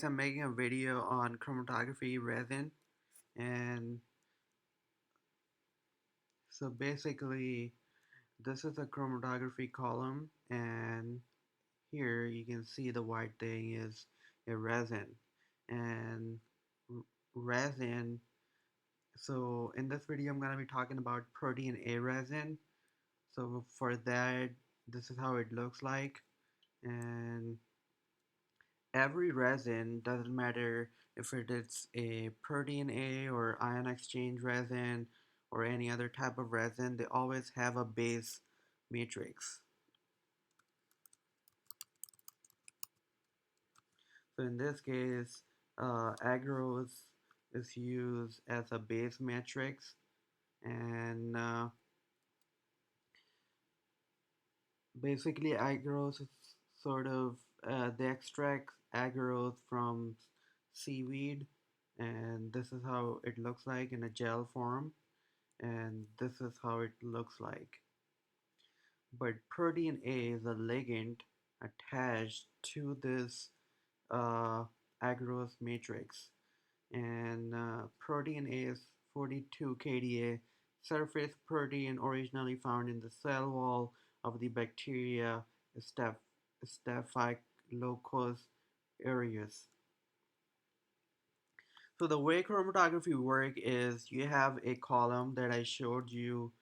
I'm making a video on chromatography resin, and so basically this is a chromatography column, and here you can see the white thing is a resin. And resin, so in this video I'm going to be talking about protein A resin. So for that, this is how it looks like. And every resin, doesn't matter if it is a protein A or ion exchange resin or any other type of resin, they always have a base matrix. So in this case, agarose is used as a base matrix, and basically agarose is sort of they extract agarose from seaweed, and this is how it looks like in a gel form, and this is how it looks like. But protein A is a ligand attached to this uh, agarose matrix, and protein A is 42 kDa surface protein originally found in the cell wall of the bacteria Staphylococcus aureus. So the way chromatography work is you have a column that I showed you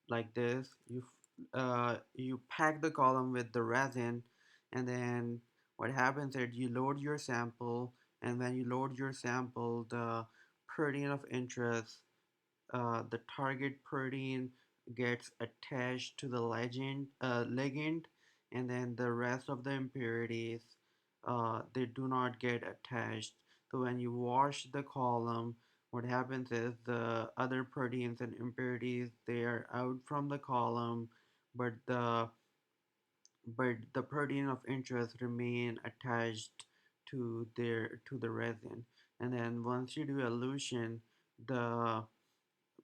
like this. You pack the column with the resin, and then what happens is you load your sample, and when you load your sample, the protein of interest, the target protein gets attached to the ligand, and then the rest of the impurities, they do not get attached. So when you wash the column, what happens is the other proteins and impurities, they are out from the column, but the protein of interest remain attached to the resin. And then once you do elution, the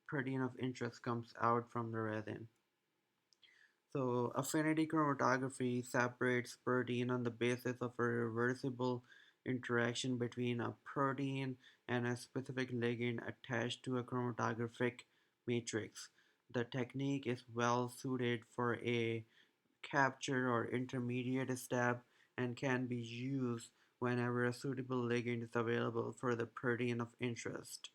protein of interest comes out from the resin. So affinity chromatography separates protein on the basis of a reversible interaction between a protein and a specific ligand attached to a chromatographic matrix. The technique is well suited for a capture or intermediate step and can be used whenever a suitable ligand is available for the protein of interest.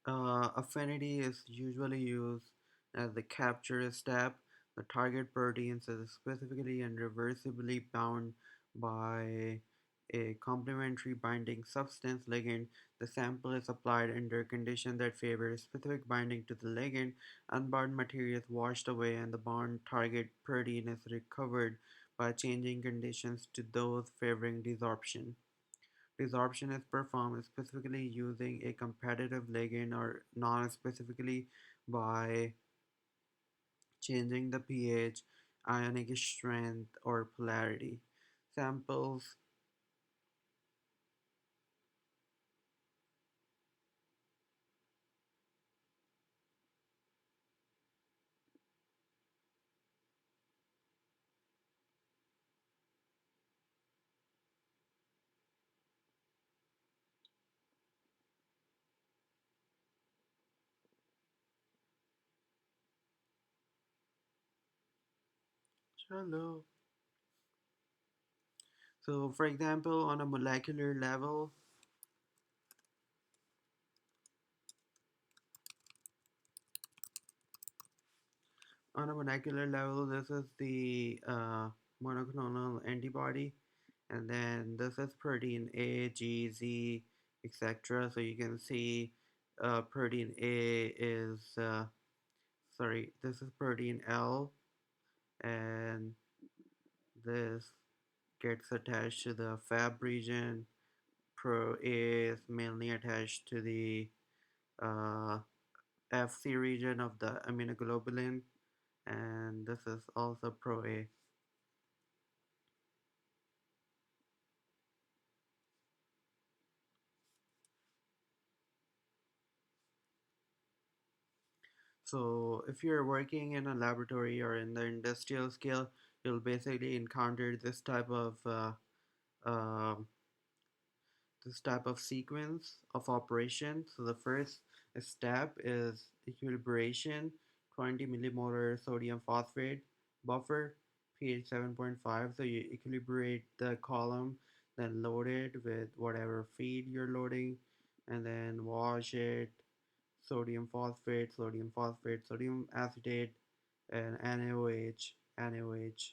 Affinity is usually used as the capture step. The target proteins is specifically and reversibly bound by a complementary binding substance ligand. The sample is applied under conditions that favor specific binding to the ligand. Unbound material is washed away, and the bound target protein is recovered by changing conditions to those favoring desorption. Desorption is performed specifically using a competitive ligand or non-specifically by changing the pH, ionic strength, or polarity. Samples. Hello. So, for example, on a molecular level, this is the monoclonal antibody, and then this is protein A, G, Z, etc. So you can see protein A is sorry, this is protein L, and this gets attached to the Fab region. Pro A is mainly attached to the uh, FC region of the immunoglobulin, and this is also Pro A. So if you're working in a laboratory or in the industrial scale, you'll basically encounter um this type of sequence of operation. So the first step is equilibration, 20 millimolar sodium phosphate buffer, pH 7.5. So you equilibrate the column, then load it with whatever feed you're loading, and then wash it, sodium phosphate, sodium acetate, and NaOH, NaOH.